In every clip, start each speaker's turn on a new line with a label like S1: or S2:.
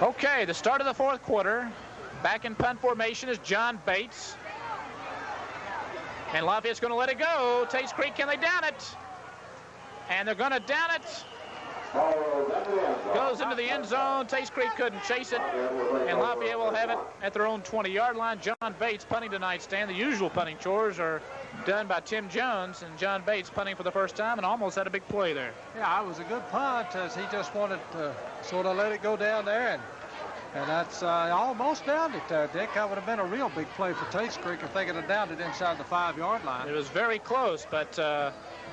S1: Okay, the start of the fourth quarter. Back in punt formation is John Bates. And Lafayette's going to let it go. Tates Creek, can they down it? And they're going to down it. Goes into the end zone. Tates Creek couldn't chase it. And Lafayette will have it at their own 20-yard line. John Bates punting tonight, Stan. The usual punting chores are done by Tim Jones, and John Bates punting for the first time and almost had a big play there.
S2: Yeah, it was a good punt as he just wanted to sort of let it go down there. And that's almost downed it there, Dick. That would have been a real big play for Tates Creek if they could have downed it inside the 5-yard line.
S1: It was very close, but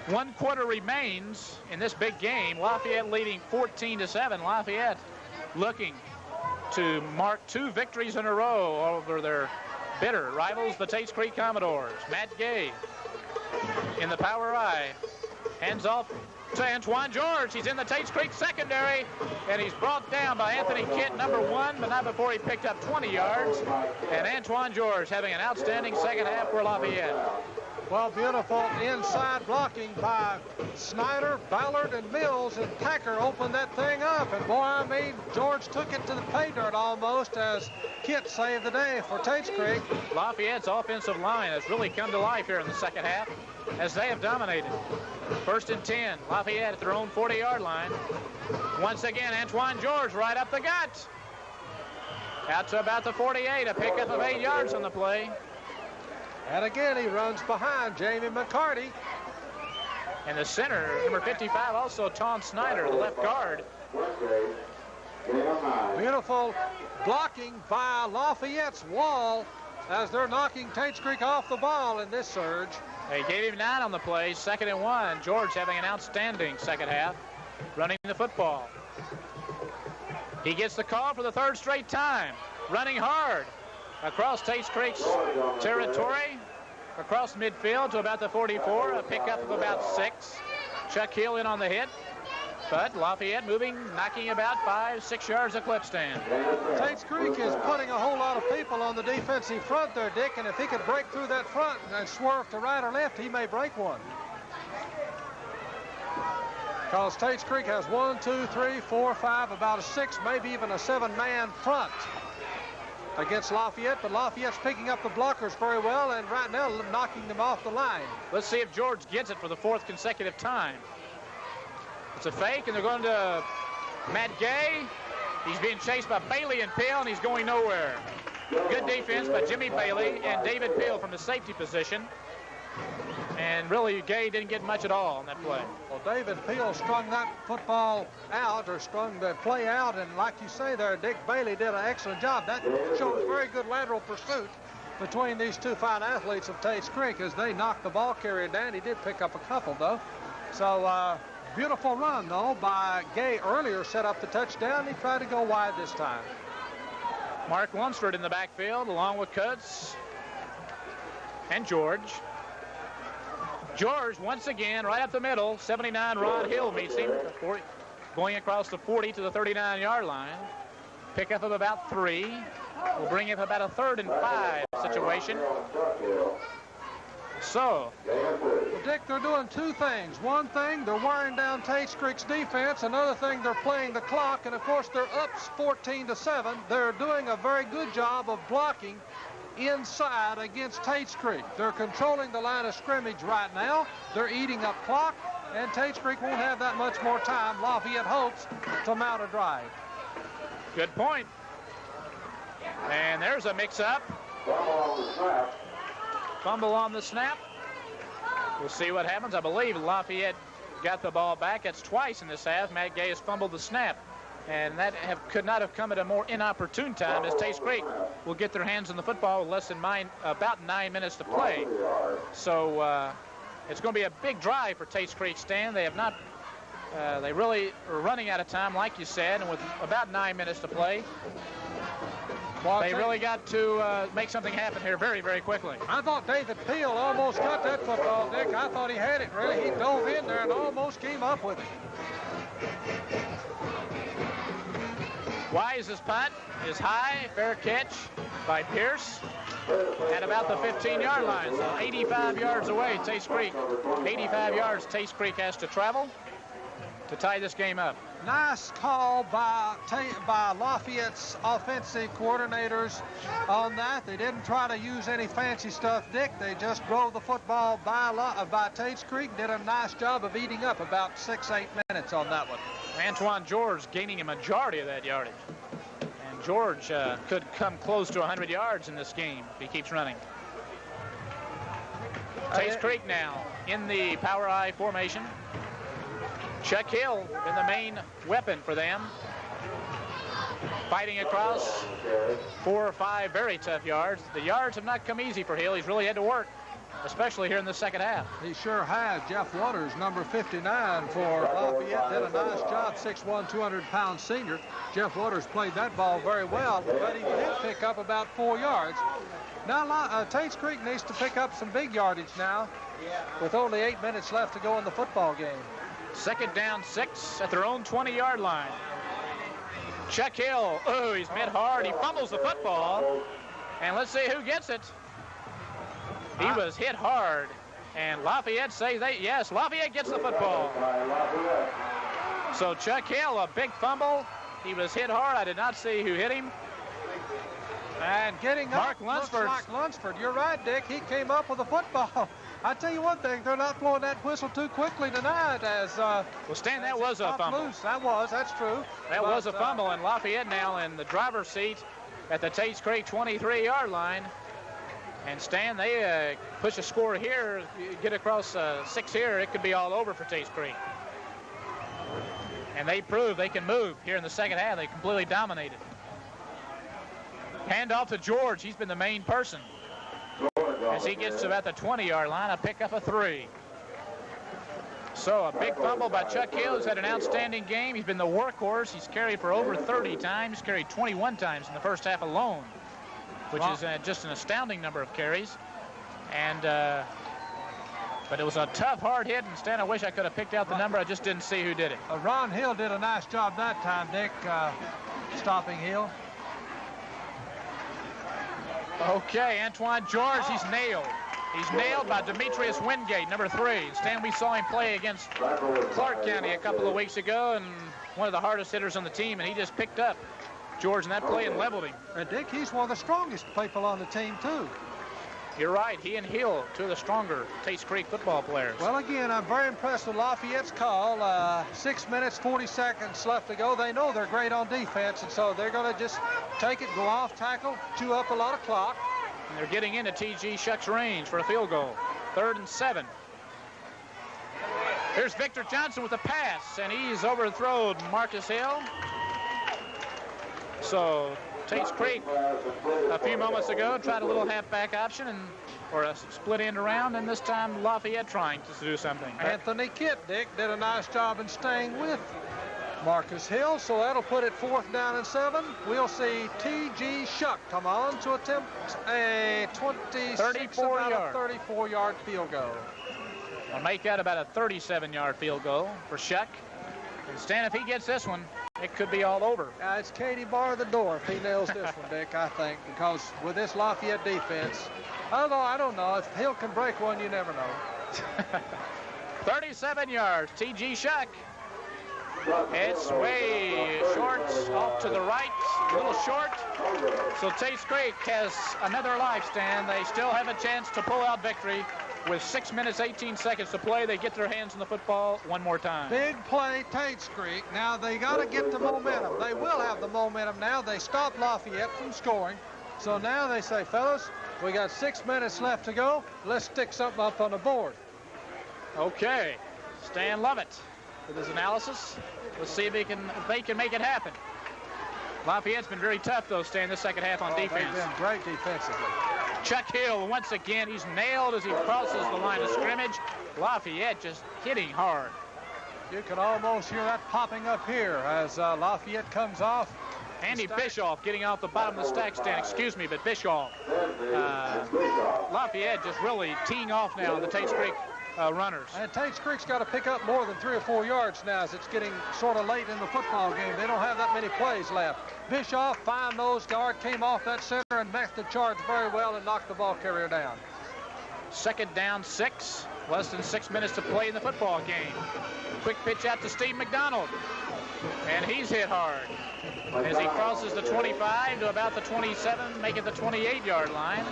S1: 1 quarter remains in this big game. Lafayette leading 14-7. Lafayette looking to mark 2 victories in a row over their bitter rivals, the Tates Creek Commodores. Matt Gay in the power I. Hands off to Antoine George. He's in the Tates Creek secondary, and he's brought down by Anthony Kent, number 1, but not before he picked up 20 yards. And Antoine George having an outstanding second half for Lafayette.
S2: Well, beautiful inside blocking by Snyder, Ballard, and Mills, and Packer opened that thing up. And boy, I mean, George took it to the pay dirt almost as Kent saved the day for Tates Creek.
S1: Lafayette's offensive line has really come to life here in the second half as they have dominated. 1st and 10, Lafayette at their own 40-yard line. Once again, Antoine George right up the gut. Out to about the 48, a pickup of 8 yards on the play.
S2: And again, he runs behind Jamie McCarty.
S1: And the center, number 55, also Tom Snyder, the left guard.
S2: Beautiful blocking by Lafayette's wall as they're knocking Tates Creek off the ball in this surge.
S1: They gave him 9 on the play, 2nd and 1. George having an outstanding second half, running the football. He gets the call for the 3rd straight time, running hard across Tates Creek's territory, across midfield to about the 44, a pickup of about 6. Chuck Hill in on the hit, but Lafayette moving, knocking about 5-6 yards a clip, Stan.
S2: Tates Creek is putting a whole lot of people on the defensive front there, Dick, and if he could break through that front and swerve to right or left, he may break one. Because Tates Creek has 1, 2, 3, 4, 5, about a 6, maybe even a 7-man front against Lafayette, but Lafayette's picking up the blockers very well and right now knocking them off the line.
S1: Let's see if George gets it for the 4th consecutive time. It's a fake, and they're going to Matt Gay. He's being chased by Bailey and Peel, and he's going nowhere. Good defense by Jimmy Bailey and David Peel from the safety position. And really, Gay didn't get much at all on that play.
S2: Well, David Peel strung that football out, or strung the play out, and like you say there, Dick Bailey did an excellent job. That shows very good lateral pursuit between these 2 fine athletes of Tates Creek as they knocked the ball carrier down. He did pick up a couple, though. So, beautiful run, though, by Gay earlier, set up the touchdown. He tried to go wide this time.
S1: Mark Lunsford in the backfield, along with Cutts and George. George, once again, right up the middle. 79, Ron Hill meets him. Going across the 40 to the 39-yard line. Pickup of about 3. Will bring him about a 3rd and 5 situation. So,
S2: well, Dick, they're doing 2 things. One thing, they're wearing down Tates Creek's defense. Another thing, they're playing the clock. And, of course, they're up 14-7. They're doing a very good job of blocking inside against Tates Creek. They're controlling the line of scrimmage right now. They're eating up clock, and Tates Creek won't have that much more time. Lafayette hopes to mount a drive.
S1: Good point. And there's a mix-up. Fumble on the snap. We'll see what happens. I believe Lafayette got the ball back. That's twice in this half. Matt Gay has fumbled the snap. And that could not have come at a more inopportune time as Tates Creek will get their hands on the football with less than about 9 minutes to play. So it's going to be a big drive for Tates Creek, Stan. They have not, they really are running out of time, like you said, and with about 9 minutes to play. Well, they really got to make something happen here very, very quickly.
S2: I thought David Peel almost got that football, Dick. I thought he had it, really. He dove in there and almost came up with it.
S1: Wise's punt is high, fair catch by Pierce at about the 15-yard line. So 85 yards away, Tates Creek. 85 yards Tates Creek has to travel to tie this game up.
S2: Nice call by Lafayette's offensive coordinators on that. They didn't try to use any fancy stuff, Dick. They just drove the football by Tates Creek. Did a nice job of eating up about 6-8 minutes on that one.
S1: Antoine George gaining a majority of that yardage. And George could come close to 100 yards in this game if he keeps running. Tates Creek now in the power I formation. Chuck Hill been the main weapon for them. Fighting across 4 or 5 very tough yards. The yards have not come easy for Hill. He's really had to work, especially here in the second half.
S2: He sure has. Jeff Waters, number 59 for Lafayette, did a nice job, 6'1", 200-pound senior. Jeff Waters played that ball very well, but he did pick up about 4 yards. Now, Tates Creek needs to pick up some big yardage now with only 8 minutes left to go in the football game.
S1: Second down 6 at their own 20-yard line. Chuck Hill, oh, he's mid hard. He fumbles the football. And let's see who gets it. He was hit hard. And Lafayette says, yes, Lafayette gets the football. So Chuck Hill, a big fumble. He was hit hard. I did not see who hit him.
S2: And getting
S1: Mark
S2: up,
S1: Lunsford.
S2: looks like Lunsford. You're right, Dick. He came up with the football. I tell you one thing, they're not blowing that whistle too quickly tonight. Well,
S1: Stan, that was a fumble.
S2: Loose. That's true.
S1: That was a fumble, and Lafayette now in the driver's seat at the Tates Creek 23-yard line. And Stan, they push a score here, get across 6 here, it could be all over for Tates Creek. And they prove they can move here in the second half. They completely dominated. Hand off to George. He's been the main person. As he gets to about the 20-yard line, a pickup of 3. So a big fumble by Chuck Hill, who's had an outstanding game. He's been the workhorse. He's carried for over 30 times, carried 21 times in the first half alone, which is just an astounding number of carries. And but it was a tough, hard hit, and Stan, I wish I could have picked out the number. I just didn't see who did it.
S2: Ron Hill did a nice job that time, Dick, stopping Hill.
S1: Okay, Antoine George, he's nailed. He's nailed by Demetrius Wingate, number 3. Stan, we saw him play against Clark County a couple of weeks ago, and one of the hardest hitters on the team, and he just picked up George in that play and leveled him.
S2: And Dick, he's one of the strongest people on the team, too.
S1: You're right. He and Hill, 2 of the stronger Tates Creek football players.
S2: Well, again, I'm very impressed with Lafayette's call. 6 minutes, 40 seconds left to go. They know they're great on defense, and so they're going to just take it, go off tackle, chew up a lot of clock.
S1: And they're getting into T.G. Shuck's range for a field goal. 3rd and 7. Here's Victor Johnson with a pass, and he's overthrown Marcus Hill. So Tates Creek a few moments ago tried a little halfback option or a split end around, and this time Lafayette trying to do something.
S2: Anthony Kitt, Dick, did a nice job in staying with Marcus Hill, so that'll put it 4th down and 7. We'll see T.G. Shuck come on to attempt a 34-yard field goal.
S1: I'll make that about a 37-yard field goal for Shuck. And Stan, if he gets this one, it could be all over.
S2: It's Katie bar the door if he nails this one, Dick, I think, because with this Lafayette defense, although I don't know, if Hill can break one, you never know.
S1: 37 yards, T.G. Shuck. It's way short, off to the right, a little short. So Tates Creek has another life, Stan. They still have a chance to pull out victory. With 6 minutes, 18 seconds to play, they get their hands on the football one more time.
S2: Big play, Tates Creek. Now they got to get the momentum. They will have the momentum now. They stopped Lafayette from scoring. So now they say, fellas, we got 6 minutes left to go. Let's stick something up on the board.
S1: Okay, Stan Lovett with his analysis. Let's see if they can make it happen. Lafayette's been very tough, though, Stan, this second half on defense.
S2: They've been great defensively.
S1: Chuck Hill, once again, he's nailed as he crosses the line of scrimmage. Lafayette just hitting hard.
S2: You can almost hear that popping up here as Lafayette comes off.
S1: Andy Bischoff getting off the bottom of the stack, Stan. Excuse me, but Bischoff. Lafayette just really teeing off now on the Tates Creek runners.
S2: And Tates Creek's got to pick up more than 3 or 4 yards now as it's getting sort of late in the football game. They don't have that many plays left. Bischoff, fine nose guard, came off that center and met the charge very well and knocked the ball carrier down. 2nd down 6. Less than 6 minutes to play in the football game. Quick pitch out to Steve McDonald.
S1: And he's hit hard as he crosses the 25 to about the 27, make it the 28-yard line.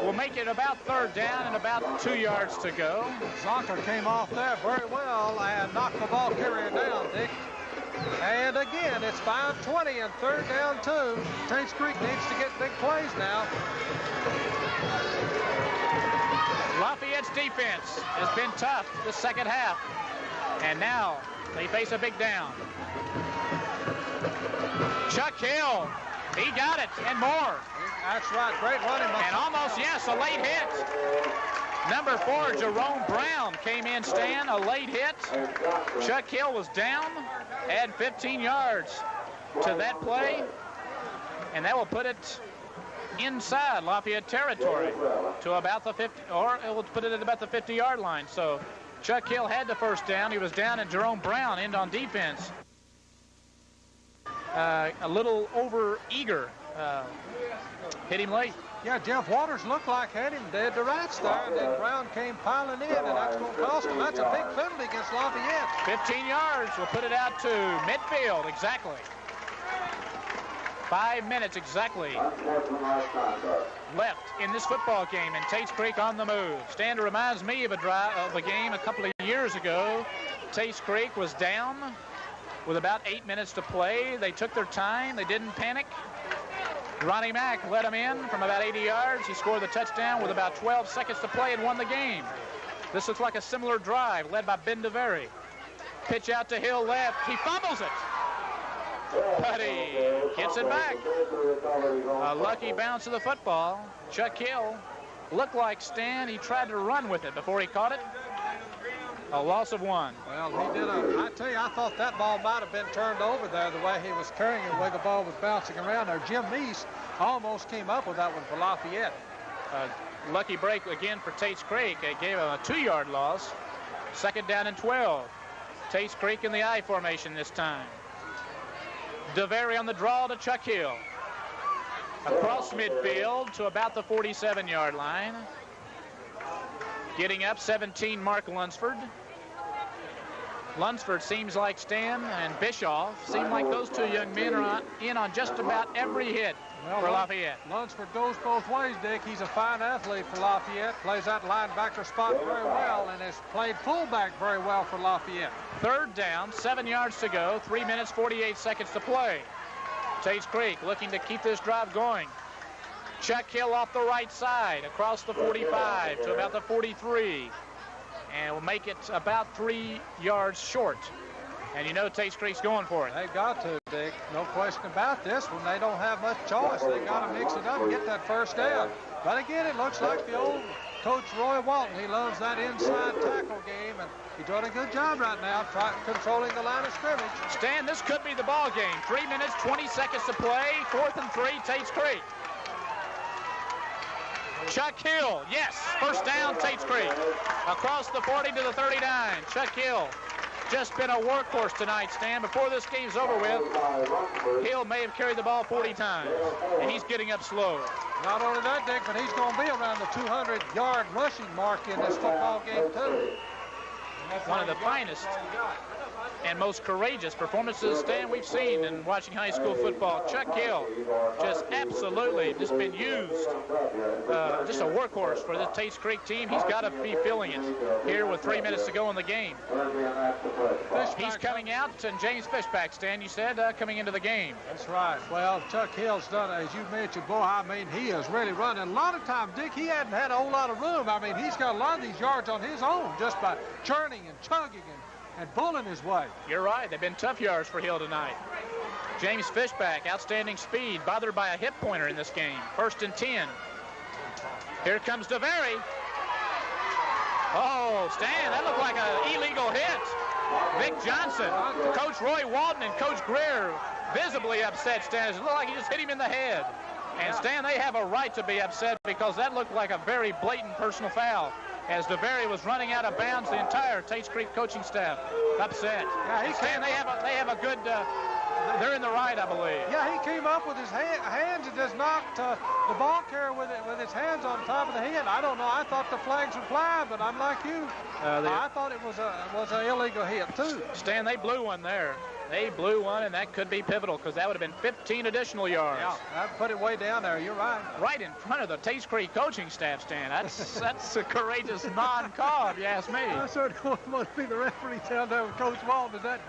S1: We'll make it about third down and about 2 yards to go.
S2: Zonker came off there very well and knocked the ball carrier down, Dick. And again, it's 5:20 and third down 2. Tates Creek needs to get big plays now.
S1: Lafayette's defense has been tough the second half. And now they face a big down. Chuck Hill, he got it and more.
S2: That's right, great running.
S1: And almost, yes, a late hit. Number 4, Jerome Brown came in, Stan, a late hit. Chuck Hill was down, add 15 yards to that play, and that will put it inside Lafayette territory to about the 50, or it will put it at about the 50-yard line. So Chuck Hill had the first down. He was down, and Jerome Brown in on defense. A little over-eager. Hit him late.
S2: Yeah, Jeff Waters looked like had him dead to rights there, and then Brown came piling in, and that's going to cost him. That's a big penalty against Lafayette.
S1: 15 yards. We'll put it out to midfield, exactly. 5 minutes exactly left in this football game, and Tates Creek on the move. Stan reminds me of a game a couple of years ago. Tates Creek was down with about 8 minutes to play. They took their time. They didn't panic. Ronnie Mack let him in from about 80 yards. He scored the touchdown with about 12 seconds to play and won the game. This looks like a similar drive led by Ben DeVere. Pitch out to Hill left. He fumbles it. But he gets it back. A lucky bounce of the football. Chuck Hill looked like Stan. He tried to run with it before he caught it. A loss of 1.
S2: Well, he did I tell you, I thought that ball might have been turned over there the way he was carrying it, the way the ball was bouncing around there. Jim Neese almost came up with that one for Lafayette.
S1: Lucky break again for Tates Creek. It gave him a 2-yard loss. Second down and 12. Tates Creek in the I formation this time. DeVere on the draw to Chuck Hill. Across midfield to about the 47-yard line. Getting up, 17, Mark Lunsford. Lunsford seems like Stan and Bischoff seem like those two young men are in on just about every hit for Lafayette.
S2: Lunsford goes both ways, Dick. He's a fine athlete for Lafayette. Plays that linebacker spot very well and has played fullback very well for Lafayette.
S1: Third down, 7 yards to go, 3 minutes, 48 seconds to play. Tates Creek looking to keep this drive going. Chuck Hill off the right side, across the 45 to about the 43. And will make it about 3 yards short. And you know Tates Creek's going for it.
S2: They got to, Dick. No question about this one. They don't have much choice. They got to mix it up and get that first down. But again, it looks like the old coach Roy Walton. He loves that inside tackle game, and he's doing a good job right now controlling the line of scrimmage.
S1: Stan, this could be the ball game. 3 minutes, 20 seconds to play. 4th and 3, Tates Creek. Chuck Hill, yes, first down, Tates Creek. Across the 40 to the 39, Chuck Hill. Just been a workhorse tonight, Stan. Before this game's over with, Hill may have carried the ball 40 times, and he's getting up slow.
S2: Not only that, Dick, but he's going to be around the 200-yard rushing mark in this football game, too.
S1: One of the finest and most courageous performances, Stan, we've seen in watching high school football. Chuck Hill just absolutely just been used. Just a workhorse for the Tates Creek team. He's got to be feeling it here with 3 minutes to go in the game. He's coming out, and James Fishback, Stan, you said, coming into the game.
S2: That's right. Well, Chuck Hill's done, as you mentioned, boy, I mean, he is really running. A lot of times, Dick, he hadn't had a whole lot of room. I mean, he's got a lot of these yards on his own just by churning and chugging and pulling his way.
S1: You're right. They've been tough yards for Hill tonight. James Fishback, outstanding speed, bothered by a hip pointer in this game. 1st and 10. Here comes DeVere. Oh, Stan, that looked like an illegal hit. Vic Johnson, Coach Roy Walton, and Coach Greer visibly upset, Stan. It looked like he just hit him in the head. And Stan, they have a right to be upset because that looked like a very blatant personal foul. As DeVere was running out of bounds, the entire Tates Creek coaching staff upset.
S2: Yeah,
S1: Stan, they have a good They're in the right, I believe.
S2: Yeah, he came up with his hands and just knocked the ball carrier with his hands on top of the head. I don't know. I thought the flags would fly, but unlike you, I thought it was an illegal hit too.
S1: Stan, they blew one there. They blew one, and that could be pivotal because that would have been 15 additional yards.
S2: Yeah, that put it way down there. You're right.
S1: Right in front of the Tates Creek coaching staff, Stan. That's a courageous non-call, if you ask me.
S2: I certainly want to be the referee down there with Coach Walton. Is that?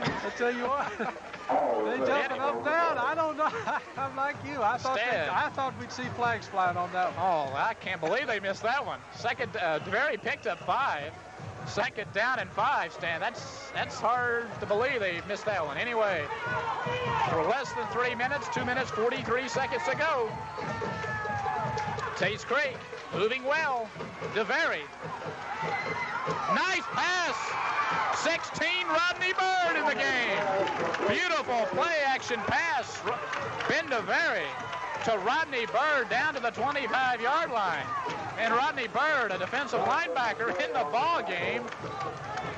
S2: I tell you what, they jumping up down. I don't know. I'm like you. I thought we'd see flags flying on that one.
S1: Oh, I can't believe they missed that one. Second, DeVary picked up 5. Second down and 5, Stan. That's hard to believe they missed that one. Anyway, for less than 3 minutes, 2 minutes, 43 seconds to go. Tates Creek moving well. DeVary. Nice pass. 16, Rodney Bird in the game. Beautiful play-action pass. Ben DeVary to Rodney Bird down to the 25-yard line. And Rodney Bird, a defensive linebacker, in the ball game.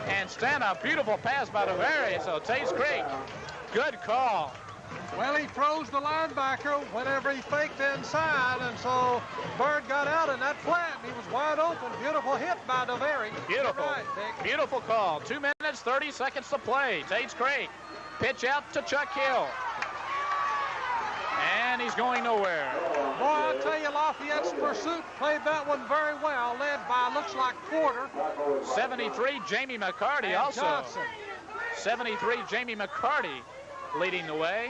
S1: And Stan, a beautiful pass by DeVary. So Tates Creek, good call.
S2: Well, he froze the linebacker whenever he faked inside, and so Bird got out in that flat, and he was wide open. Beautiful hit by DeVary.
S1: Beautiful.
S2: Right,
S1: beautiful call. 2 minutes, 30 seconds to play. Tates Creek. Pitch out to Chuck Hill. And he's going nowhere.
S2: Boy, I tell you, Lafayette's pursuit played that one very well, led by, looks like, Porter.
S1: 73, Jamie McCarty
S2: and
S1: also.
S2: Johnson.
S1: 73, Jamie McCarty leading the way.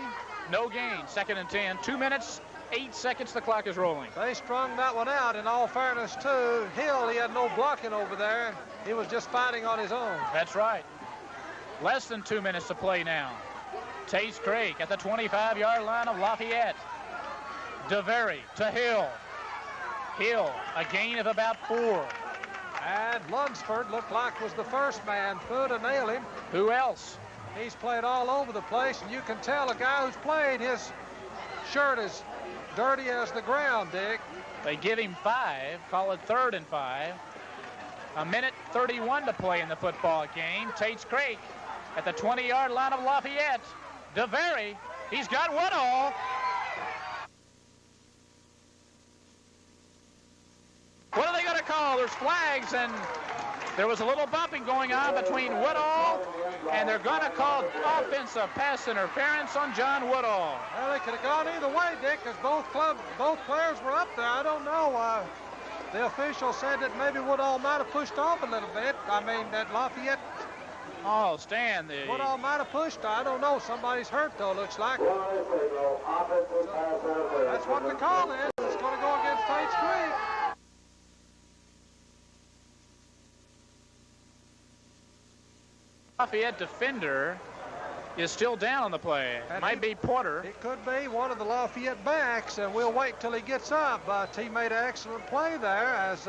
S1: No gain, 2nd and 10. 2 minutes, 8 seconds, the clock is rolling.
S2: They strung that one out, in all fairness, too. Hill, he had no blocking over there. He was just fighting on his own.
S1: That's right. Less than 2 minutes to play now. Tates Creek at the 25-yard line of Lafayette. DeVary to Hill. Hill, a gain of about 4.
S2: And Lunsford looked like was the first man through to nail him.
S1: Who else?
S2: He's played all over the place, and you can tell a guy who's played, his shirt is dirty as the ground, Dick.
S1: They give him 5, call it 3rd and 5. A minute 31 to play in the football game. Tates Creek at the 20-yard line of Lafayette. DeVary, he's got Woodall. What are they going to call? There's flags, and there was a little bumping going on between Woodall, and they're going to call offensive pass interference on John Woodall.
S2: Well, they could have gone either way, Dick, because both players were up there. I don't know. The official said that maybe Woodall might have pushed off a little bit. I mean, that Lafayette.
S1: Oh, Stan,
S2: Woodall might have pushed. I don't know. Somebody's hurt, though, looks like. So, that's what the call is. It's going to go against Tates Creek.
S1: Lafayette defender is still down on the play. Might be Porter.
S2: It could be one of the Lafayette backs, and we'll wait till he gets up. He made an excellent play there, as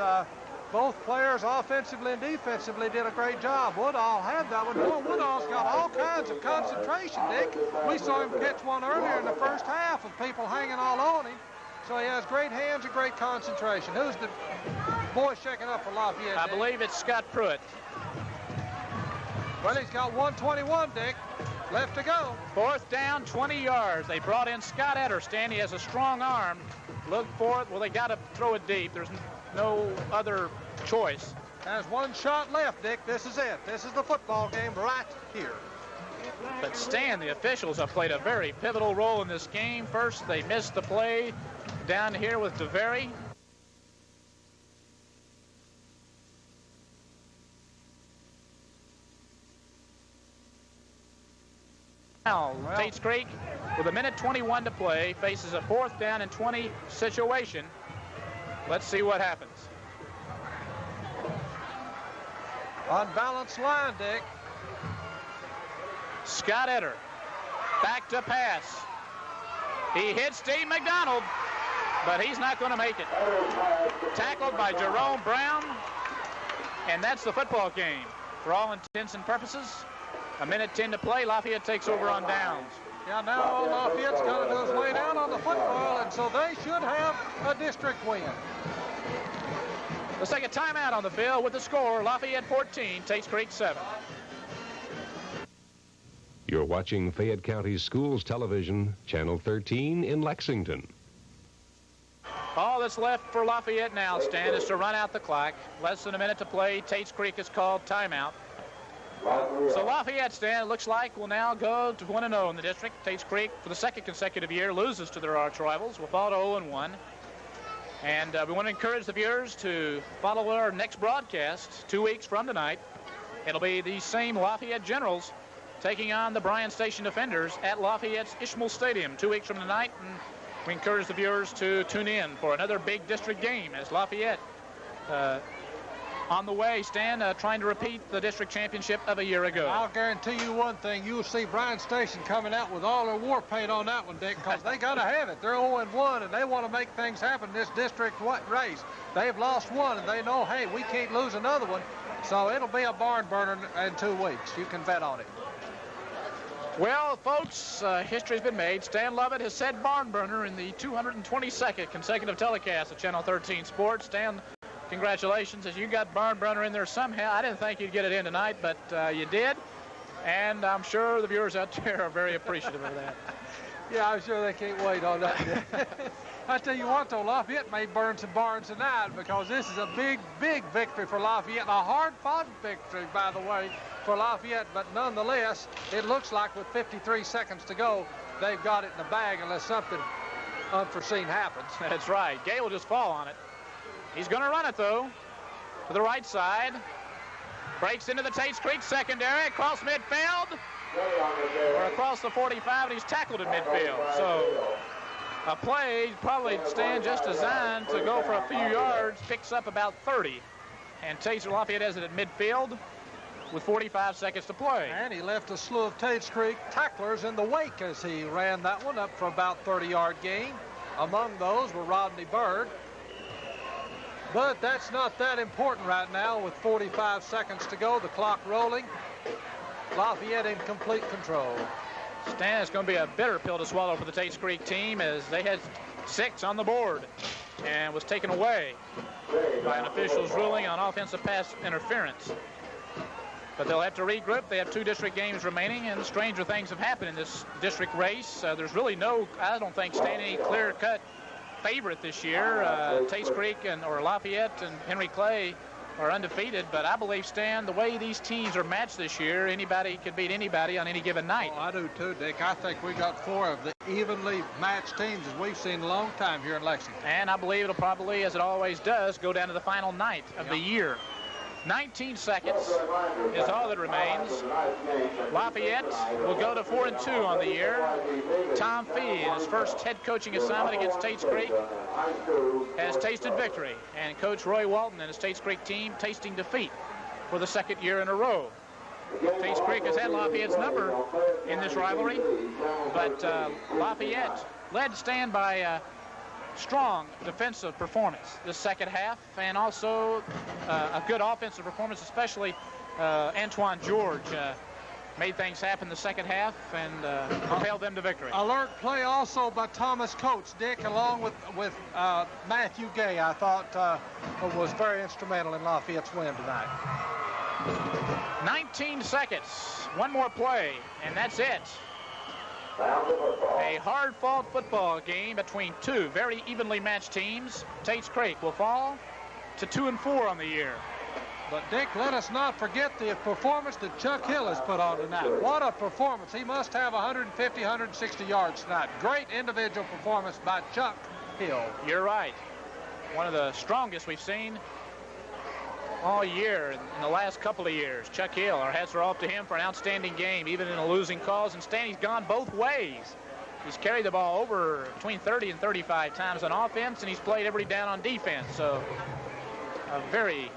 S2: both players offensively and defensively did a great job. Woodall had that one. Boy, Woodall's got all kinds of concentration, Dick. We saw him catch one earlier in the first half with people hanging all on him. So he has great hands and great concentration. Who's the boy checking up for Lafayette,
S1: I
S2: Dick?
S1: believe it's Scott Pruitt.
S2: Well, he's got 121, Dick. Left to go. 4th
S1: down, 20 yards. They brought in Scott Ederstan. He has a strong arm. Look for it. Well, they got to throw it deep. There's no other choice.
S2: There's one shot left, Dick. This is it. This is the football game right here.
S1: But Stan, the officials have played a very pivotal role in this game. First, they missed the play down here with DeVary. Now, Tates Creek, with a minute 21 to play, faces a 4th down and 20 situation. Let's see what happens.
S2: Unbalanced line, Dick.
S1: Scott Eder, back to pass. He hits Steve McDonald, but he's not going to make it. Tackled by Jerome Brown, and that's the football game. For all intents and purposes, a minute 10 to play. Lafayette takes over on downs.
S2: Yeah, now all Lafayette's got to do is lay down on the football, and so they should have a district win.
S1: Let's take a timeout on the field with the score. Lafayette 14, Tates Creek 7.
S3: You're watching Fayette County Schools Television, Channel 13 in Lexington.
S1: All that's left for Lafayette now, Stan, is to run out the clock. Less than a minute to play. Tates Creek is called timeout. So Lafayette, Stan, looks like will now go to 1-0 in the district. Tates Creek, for the second consecutive year, loses to their arch rivals. Will fall to 0-1. And we want to encourage the viewers to follow our next broadcast 2 weeks from tonight. It'll be the same Lafayette Generals taking on the Bryan Station Defenders at Lafayette's Ishmael Stadium 2 weeks from tonight. And we encourage the viewers to tune in for another big district game as Lafayette on the way, Stan, trying to repeat the district championship of a year ago.
S2: I'll guarantee you one thing. You'll see Bryan Station coming out with all their war paint on that one, Dick, because they got to have it. They're 0-1, and they want to make things happen in this district race. They've lost one, and they know, hey, we can't lose another one. So it'll be a barn burner in 2 weeks. You can bet on it.
S1: Well, folks, history's been made. Stan Lovett has said barn burner in the 222nd consecutive telecast of Channel 13 Sports. Stan, congratulations, as you got barn burner in there somehow. I didn't think you'd get it in tonight, but you did. And I'm sure the viewers out there are very appreciative of that.
S2: Yeah, I'm sure they can't wait on that. I tell you what, though, Lafayette may burn some barns tonight because this is a big, big victory for Lafayette. A hard-fought victory, by the way, for Lafayette. But nonetheless, it looks like with 53 seconds to go, they've got it in the bag unless something unforeseen happens.
S1: That's right. Gay will just fall on it. He's going to run it, though, to the right side. Breaks into the Tates Creek secondary, across midfield, or across the 45, and he's tackled in midfield. So a play probably stand just designed to go for a few yards, picks up about 30. And Tates Lafayette has it at midfield with 45 seconds to play.
S2: And he left a slew of Tates Creek tacklers in the wake as he ran that one up for about 30-yard gain. Among those were Rodney Bird. But that's not that important right now with 45 seconds to go, the clock rolling. Lafayette in complete control.
S1: Stan, it's going to be a bitter pill to swallow for the Tates Creek team as they had 6 on the board and was taken away by an official's ruling on offensive pass interference. But they'll have to regroup. They have 2 district games remaining, and stranger things have happened in this district race. There's really no, I don't think, Stan, any clear-cut favorite this year. Tates Creek or Lafayette and Henry Clay are undefeated, but I believe, Stan, the way these teams are matched this year, anybody could beat anybody on any given night.
S2: Oh, I do too, Dick. I think we got 4 of the evenly matched teams as we've seen in a long time here in Lexington.
S1: And I believe it'll probably, as it always does, go down to the final night of the year. 19 seconds is all that remains. Lafayette will go to 4-2 on the year. Tom Fee, in his first head coaching assignment against Tates Creek, has tasted victory. And Coach Roy Walton and his Tates Creek team tasting defeat for the 2nd year in a row. Tates Creek has had Lafayette's number in this rivalry, but Lafayette led Stan by strong defensive performance this second half, and also a good offensive performance, especially Antoine George made things happen the second half and propelled them to victory.
S2: Alert play also by Thomas Coates, Dick, along with Matthew Gay, I thought was very instrumental in Lafayette's win tonight.
S1: 19 seconds, one more play, and that's it. A hard-fought football game between 2 very evenly matched teams. Tates Creek will fall to 2-4 on the year.
S2: But, Dick, let us not forget the performance that Chuck Hill has put on tonight. What a performance. He must have 150, 160 yards tonight. Great individual performance by Chuck Hill.
S1: You're right. One of the strongest we've seen all year in the last couple of years. Chuck Hill, our hats are off to him for an outstanding game, even in a losing cause. And Stan, he's gone both ways. He's carried the ball over between 30 and 35 times on offense, and he's played every down on defense. So a very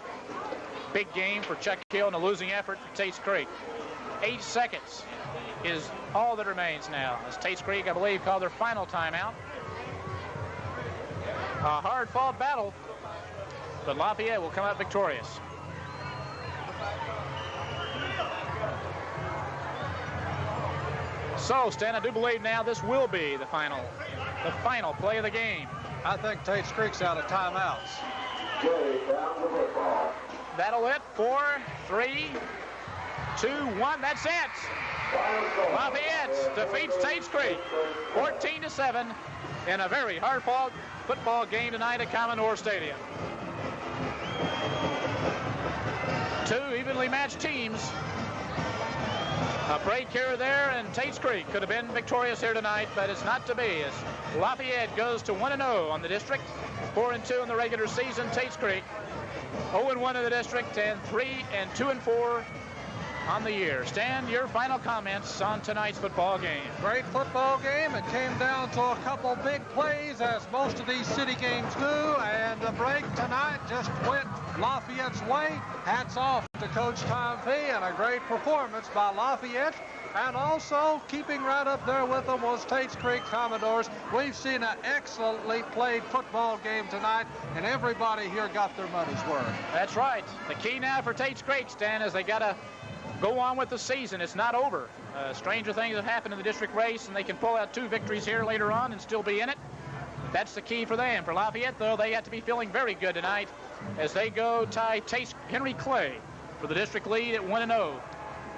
S1: big game for Chuck Hill and a losing effort for Tates Creek. 8 seconds is all that remains now, as Tates Creek, I believe, called their final timeout. A hard-fought battle, but Lafayette will come out victorious. So, Stan, I do believe now this will be the final play of the game.
S2: I think Tates Creek's out of timeouts.
S1: That'll it. 4, 3, 2, 1. That's it. Lafayette defeats Tates Creek 14-7 in a very hard-fought football game tonight at Commodore Stadium. Two evenly matched teams. A break here or there, and Tates Creek could have been victorious here tonight, but it's not to be, as Lafayette goes to 1-0 on the district, 4-2 in the regular season. Tates Creek 0-1 in the district, and 3-2-4 on the year. Stan, your final comments on tonight's football game.
S2: Great football game. It came down to a couple big plays, as most of these city games do, and the break tonight just went Lafayette's way. Hats off to Coach Tom P. and a great performance by Lafayette. And also keeping right up there with them was Tates Creek Commodores. We've seen an excellently played football game tonight, and everybody here got their money's worth.
S1: That's right. The key now for Tates Creek, Stan, is they got to go on with the season. It's not over. Stranger things have happened in the district race, and they can pull out 2 victories here later on and still be in it. That's the key for them. For Lafayette, though, they have to be feeling very good tonight as they go tie Henry Clay for the district lead at 1-0.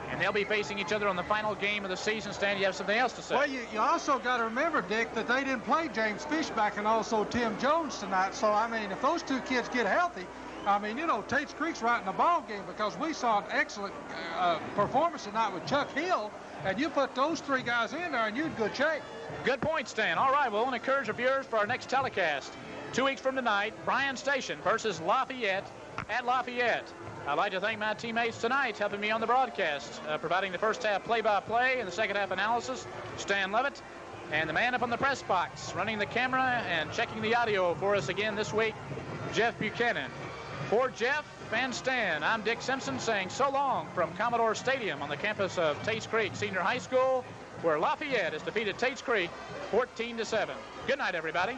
S1: And they'll be facing each other on the final game of the season. Stan, you have something else to say?
S2: Well, you also got to remember, Dick, that they didn't play James Fishback and also Tim Jones tonight. So, I mean, if those 2 kids get healthy, I mean, you know, Tates Creek's right in the ball game, because we saw an excellent performance tonight with Chuck Hill, and you put those 3 guys in there and you're in good shape.
S1: Good point, Stan. All right, we'll encourage our viewers for our next telecast. 2 weeks from tonight, Bryan Station versus Lafayette at Lafayette. I'd like to thank my teammates tonight helping me on the broadcast, providing the first half play-by-play and the second half analysis, Stan Levitt, and the man up on the press box running the camera and checking the audio for us again this week, Jeff Buchanan. For Jeff and Stan, I'm Dick Simpson saying so long from Commodore Stadium on the campus of Tates Creek Senior High School, where Lafayette has defeated Tates Creek 14-7. Good night, everybody.